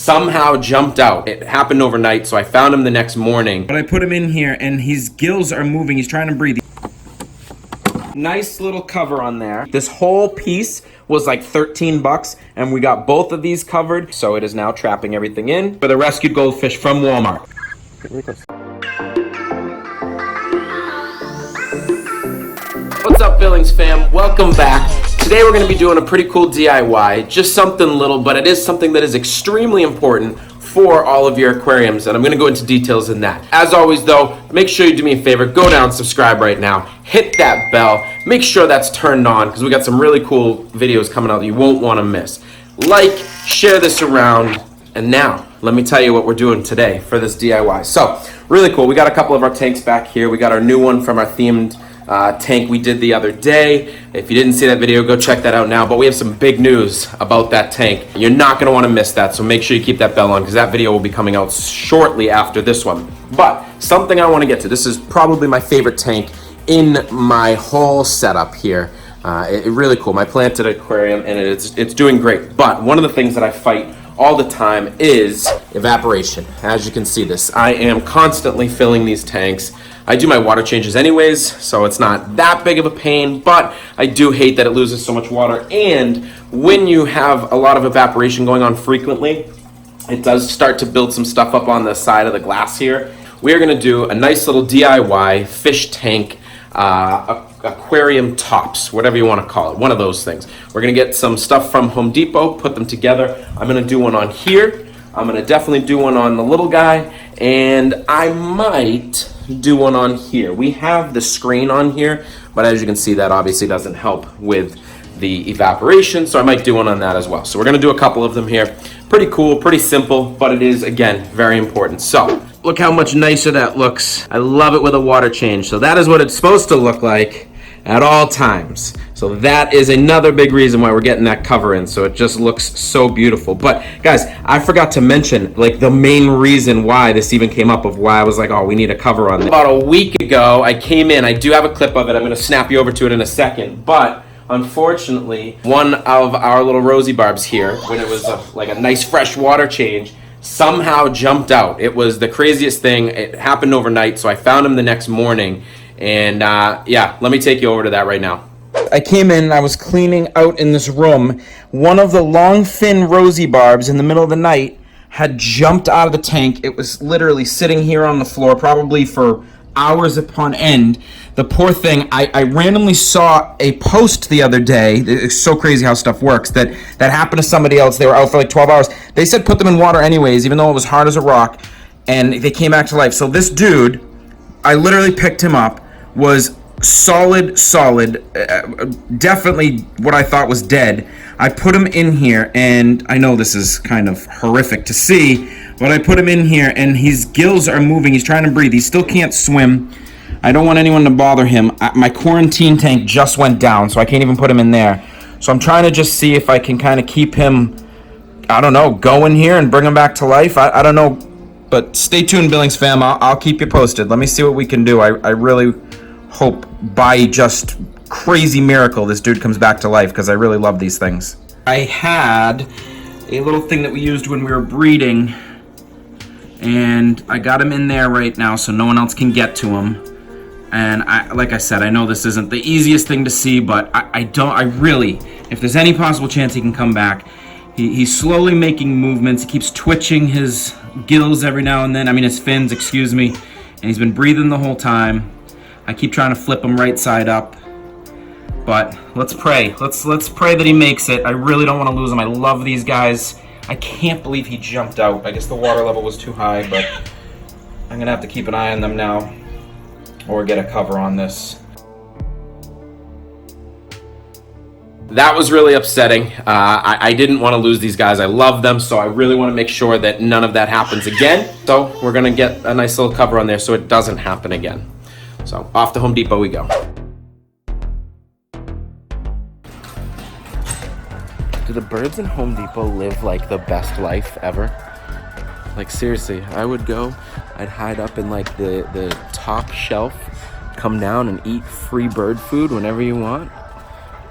somehow jumped out. It happened overnight, so I found him the next morning. But I put him in here and his gills are moving. He's trying to breathe. Nice little cover on there. This whole piece was like 13 bucks and we got both of these covered. So it is now trapping everything in for the rescued goldfish from Walmart. What's up, Billings fam? Welcome back. Today we're going to be doing a pretty cool DIY, just something little, but it is something that is extremely important for all of your aquariums, and I'm going to go into details in that. As always though, make sure you do me a favor, go down, subscribe right now, hit that bell, make sure that's turned on because we got some really cool videos coming out that you won't want to miss. Like, share this around, and now let me tell you what we're doing today for this DIY. So, really cool. We got a couple of our tanks back here. We got our new one from our themed tank we did the other day. If you didn't see that video, go check that out now. But we have some big news about that tank. You're not going to want to miss that, so make sure you keep that bell on because that video will be coming out shortly after this one. But something I want to get to, this is probably my favorite tank in my whole setup here. It's really cool. My planted aquarium, and it's doing great. But one of the things that I fight all the time is evaporation. As you can see this, I am constantly filling these tanks. I do my water changes anyways, so it's not that big of a pain, but I do hate that it loses so much water. And when you have a lot of evaporation going on frequently, it does start to build some stuff up on the side of the glass here. We are going to do a nice little DIY fish tank aquarium tops, whatever you want to call it, one of those things. We're going to get some stuff from Home Depot, put them together. I'm going to do one on here. I'm going to definitely do one on the little guy, and I might do one on here. We have the screen on here, but as you can see, that obviously doesn't help with the evaporation, so I might do one on that as well. So we're going to do a couple of them here. Pretty cool, pretty simple, but it is, again, very important. So look how much nicer that looks. I love it with a water change. So that is what it's supposed to look like at all times. So that is another big reason why we're getting that cover in, so it just looks so beautiful. But guys, I forgot to mention like the main reason why this even came up, of why I was like, oh, we need a cover on this. About a week ago, I came in. I do have a clip of it. I'm going to snap you over to it in a second, but unfortunately, one of our little rosy barbs here, when it was like a nice fresh water change, somehow jumped out. It was the craziest thing. It happened overnight, so I found him the next morning. And yeah, let me take you over to that right now. I came in, I was cleaning out in this room. One of the long fin rosy barbs in the middle of the night had jumped out of the tank. It was literally sitting here on the floor, probably for hours upon end. The poor thing, I randomly saw a post the other day. It's so crazy how stuff works. That happened to somebody else. They were out for like 12 hours. They said put them in water anyways, even though it was hard as a rock, and they came back to life. So this dude, I literally picked him up, was solid, definitely what I thought was dead. I put him in here, and I know this is kind of horrific to see, but I put him in here and his gills are moving. He's trying to breathe. He still can't swim. I don't want anyone to bother him. My quarantine tank just went down, so I can't even put him in there. So I'm trying to just see if I can kind of keep him, I don't know, going here and bring him back to life. I don't know, but stay tuned, Billings fam. I'll keep you posted. Let me see what we can do. I really hope by just crazy miracle this dude comes back to life, because I really love these things. I had a little thing that we used when we were breeding, and I got him in there right now so no one else can get to him. And like I said, I know this isn't the easiest thing to see, but I really, if there's any possible chance he can come back, he's slowly making movements. He keeps twitching his gills every now and then. I mean his fins, excuse me. And he's been breathing the whole time. I keep trying to flip him right side up, but let's pray. Let's pray that he makes it. I really don't want to lose him. I love these guys. I can't believe he jumped out. I guess the water level was too high, but I'm gonna have to keep an eye on them now, or get a cover on this. That was really upsetting. I didn't want to lose these guys. I love them, so I really want to make sure that none of that happens again. So we're gonna get a nice little cover on there so it doesn't happen again. So off to Home Depot we go. Do the birds in Home Depot live like the best life ever? Like seriously, I would go, I'd hide up in like the top shelf, come down and eat free bird food whenever you want.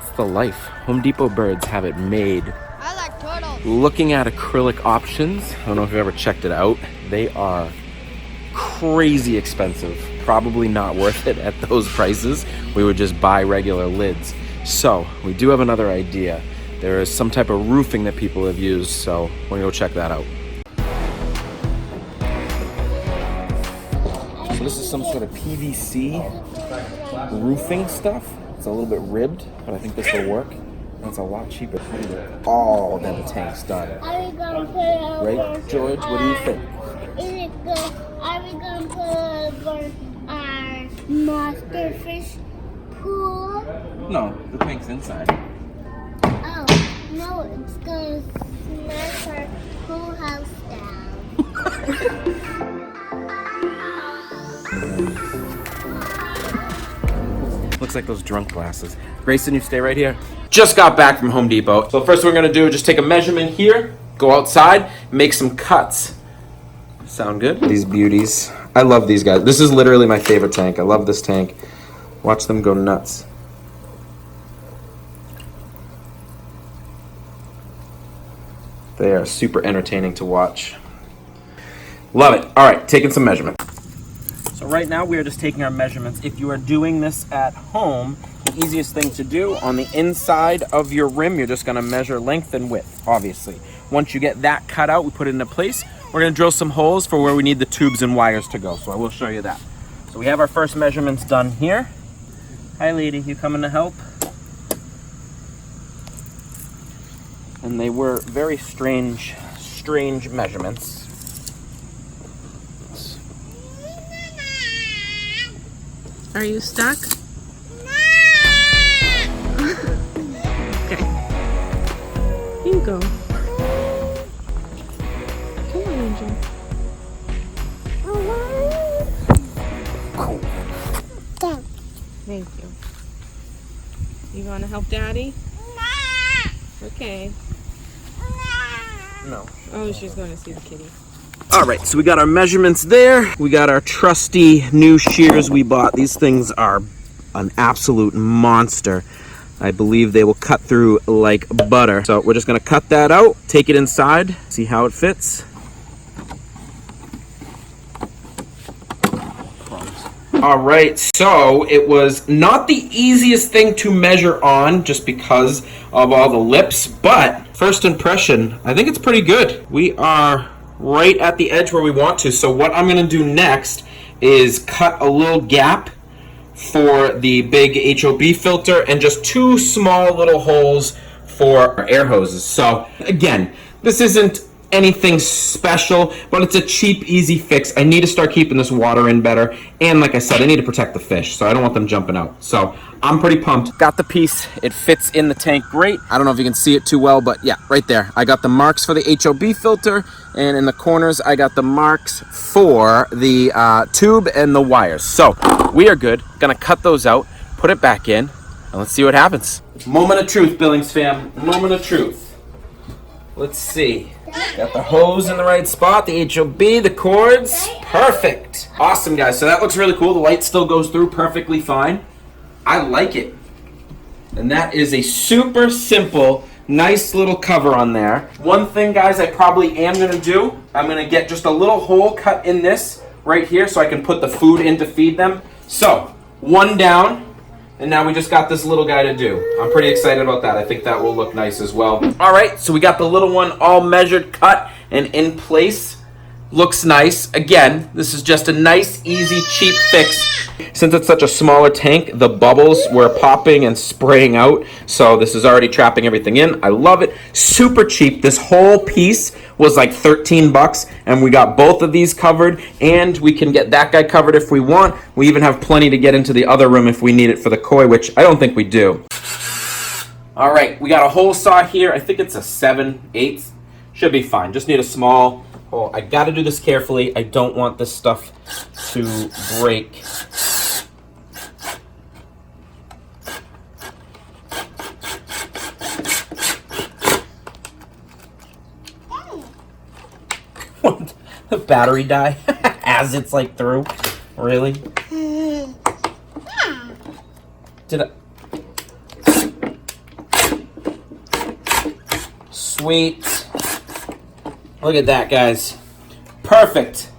It's the life. Home Depot birds have it made. I like turtles. looking at acrylic options. I don't know if you've ever checked it out. They are crazy expensive. Probably not worth it at those prices. We would just buy regular lids. So we do have another idea. There is some type of roofing that people have used, so we're gonna go check that out. So this is some sort of PVC roofing stuff. It's a little bit ribbed, but I think this will work. And it's a lot cheaper than all them tanks done. Right, George? What do you think? Is it good? Are we going to put over our monster fish pool? No, the tank's inside. Oh, no, it's going to smash our whole house down. Looks like those drunk glasses. Grayson, you stay right here. Just got back from Home Depot. So first we're gonna do is just take a measurement here, go outside, make some cuts. Sound good? These beauties. I love these guys. This is literally my favorite tank. I love this tank. Watch them go nuts. They are super entertaining to watch. Love it. All right, taking some measurements. So right now we are just taking our measurements. If you are doing this at home, the easiest thing to do on the inside of your rim, you're just gonna measure length and width, obviously. Once you get that cut out, we put it into place. We're gonna drill some holes for where we need the tubes and wires to go. So I will show you that. So we have our first measurements done here. Hi lady, you coming to help? And they were very strange measurements. Are you stuck? Okay. Here you go. Come on, Angel. Cool. Thank you. You want to help Daddy? Okay. No. Oh, she's going to see the kitty. All right, so we got our measurements there. We got our trusty new shears we bought. These things are an absolute monster. I believe they will cut through like butter. So we're just gonna cut that out, take it inside, see how it fits. All right, so it was not the easiest thing to measure on just because of all the lips, but first impression, I think it's pretty good. We are right at the edge where we want to. So what I'm gonna do next is cut a little gap for the big HOB filter and just two small little holes for our air hoses. So again, this isn't anything special, but it's a cheap, easy fix. I need to start keeping this water in better. And like I said, I need to protect the fish, so I don't want them jumping out. So I'm pretty pumped. Got the piece. It fits in the tank great. I don't know if you can see it too well, but yeah, right there. I got the marks for the HOB filter, and in the corners, I got the marks for the tube and the wires. So we are good. Gonna cut those out, put it back in, and let's see what happens. Moment of truth, Billings fam. Moment of truth. Let's see. Got the hose in the right spot, the HOB, the cords. Perfect. Awesome, guys. So that looks really cool. The light still goes through perfectly fine. I like it. And that is a super simple, nice little cover on there. One thing, guys, I probably am going to do, I'm going to get just a little hole cut in this right here so I can put the food in to feed them. So, one down. And now we just got this little guy to do. I'm pretty excited about that. I think that will look nice as well. All right, so we got the little one all measured, cut, and in place. Looks nice. Again, this is just a nice, easy, cheap fix. Since it's such a smaller tank, the bubbles were popping and spraying out. So this is already trapping everything in. I love it. Super cheap. This whole piece was like 13 bucks, and we got both of these covered, and we can get that guy covered if we want. We even have plenty to get into the other room if we need it for the koi, which I don't think we do. All right, we got a hole saw here. I think it's a 7/8. Should be fine. Just need a small hole. I got to do this carefully. I don't want this stuff to break. The battery die as it's like through. Really? Did I? Sweet. Look at that, guys. Perfect.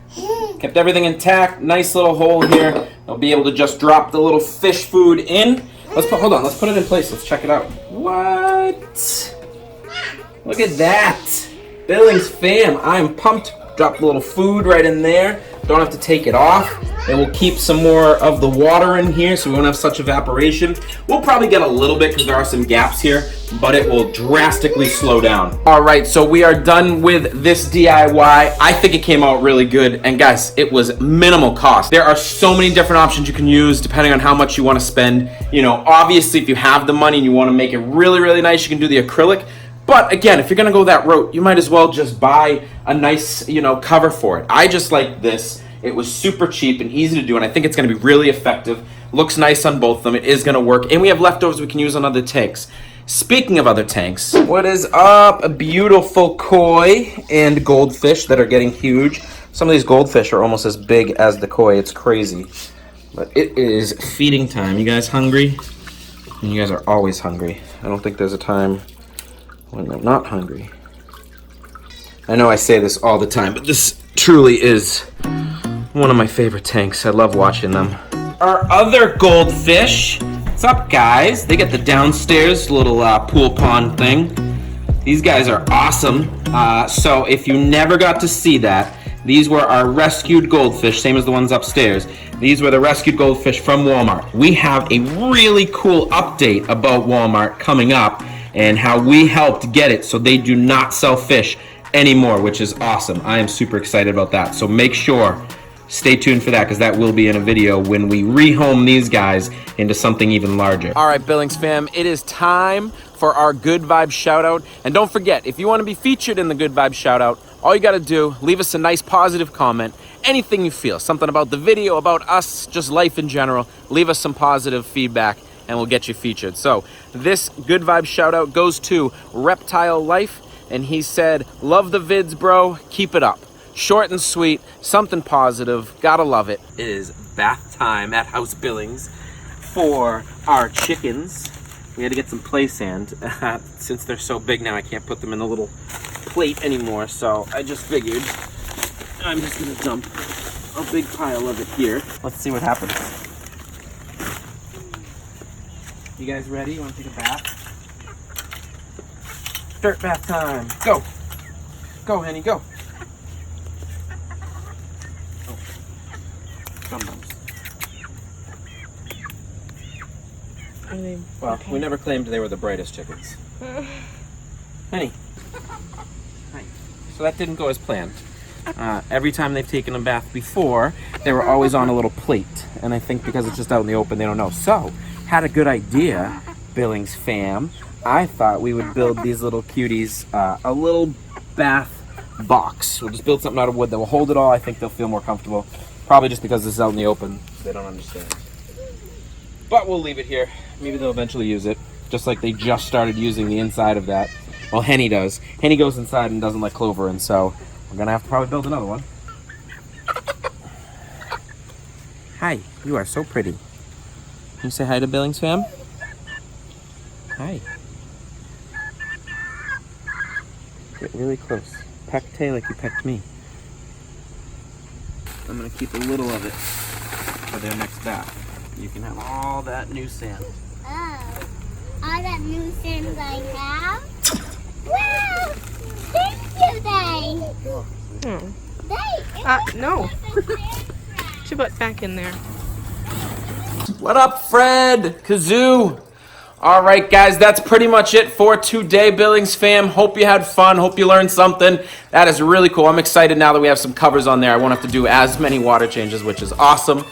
Kept everything intact. Nice little hole here. I'll be able to just drop the little fish food in. Hold on, let's put it in place. Let's check it out. What? Look at that. Billings fam, I'm pumped. Drop the little food right in there. Don't have to take it off. It will keep some more of the water in here so we won't have such evaporation. We'll probably get a little bit because there are some gaps here, but it will drastically slow down. All right, so we are done with this DIY. I think it came out really good. And guys, it was minimal cost. There are so many different options you can use depending on how much you want to spend. You know, obviously if you have the money and you want to make it really, really nice, you can do the acrylic. But again, if you're gonna go that route, you might as well just buy a nice, you know, cover for it. I just like this. It was super cheap and easy to do, and I think it's gonna be really effective. Looks nice on both of them. It is gonna work, and we have leftovers we can use on other tanks. Speaking of other tanks, what is up? A beautiful koi and goldfish that are getting huge. Some of these goldfish are almost as big as the koi. It's crazy. But it is feeding time. You guys hungry? And you guys are always hungry. I don't think there's a time when I'm not hungry. I know I say this all the time, but this truly is one of my favorite tanks. I love watching them. Our other goldfish. What's up, guys? They get the downstairs little pool pond thing. These guys are awesome. So if you never got to see that, these were our rescued goldfish, same as the ones upstairs. These were the rescued goldfish from Walmart. We have a really cool update about Walmart coming up and how we helped get it so they do not sell fish anymore, which is awesome. I am super excited about that. So make sure, stay tuned for that because that will be in a video when we rehome these guys into something even larger. All right, Billings fam, it is time for our Good Vibes shout out. And don't forget, if you want to be featured in the Good Vibes shout out, all you got to do, leave us a nice positive comment. Anything you feel, something about the video, about us, just life in general, leave us some positive feedback and we'll get you featured. So this Good Vibes shout out goes to Reptile Life, and he said, love the vids, bro, keep it up. Short and sweet, something positive, gotta love it. It is bath time at House Billings for our chickens. We had to get some play sand. Since they're so big now, I can't put them in the little plate anymore, so I just figured I'm just gonna dump a big pile of it here. Let's see what happens. You guys ready? You want to take a bath? Dirt bath time. Go. Go, Henny, go. Oh. Dum-dums. Well, okay. We never claimed they were the brightest chickens. Henny. Hi. So that didn't go as planned. Every time they've taken a bath before, they were always on a little plate. And I think because it's just out in the open, they don't know. So, had a good idea, Billings fam. I thought we would build these little cuties a little bath box. We'll just build something out of wood that will hold it all. I think they'll feel more comfortable. Probably just because this is out in the open, they don't understand. But we'll leave it here. Maybe they'll eventually use it. Just like they just started using the inside of that. Well, Henny does. Henny goes inside and doesn't let Clover in, so we're gonna have to probably build another one. Hi, you are so pretty. Can you say hi to Billings fam? Hi. Get really close. Peck tail like you pecked me. I'm gonna keep a little of it for their next bath. You can have all that new sand. Oh, all that new sand I have? Wow! Thank you, They! No. Put your butt back in there. What up, Fred? Kazoo? All right, guys, that's pretty much it for today, Billings fam. Hope you had fun. Hope you learned something. That is really cool. I'm excited now that we have some covers on there. I won't have to do as many water changes, which is awesome.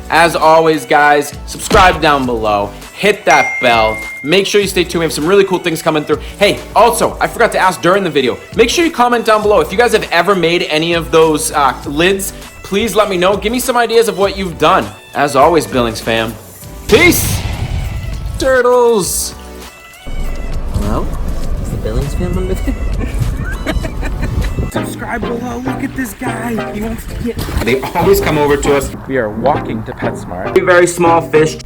As always, guys, subscribe down below. Hit that bell. Make sure you stay tuned. We have some really cool things coming through. Hey, also, I forgot to ask during the video, make sure you comment down below. If you guys have ever made any of those lids, please let me know. Give me some ideas of what you've done. As always, Billings fam, peace! Turtles! Well, is the Billings fam under there? Subscribe below. Look at this guy. He wants to get... They always come over to us. We are walking to PetSmart. Very small fish.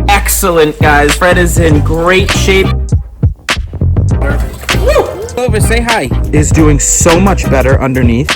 Excellent, guys. Fred is in great shape. Woo! Over, say hi. Is doing so much better underneath.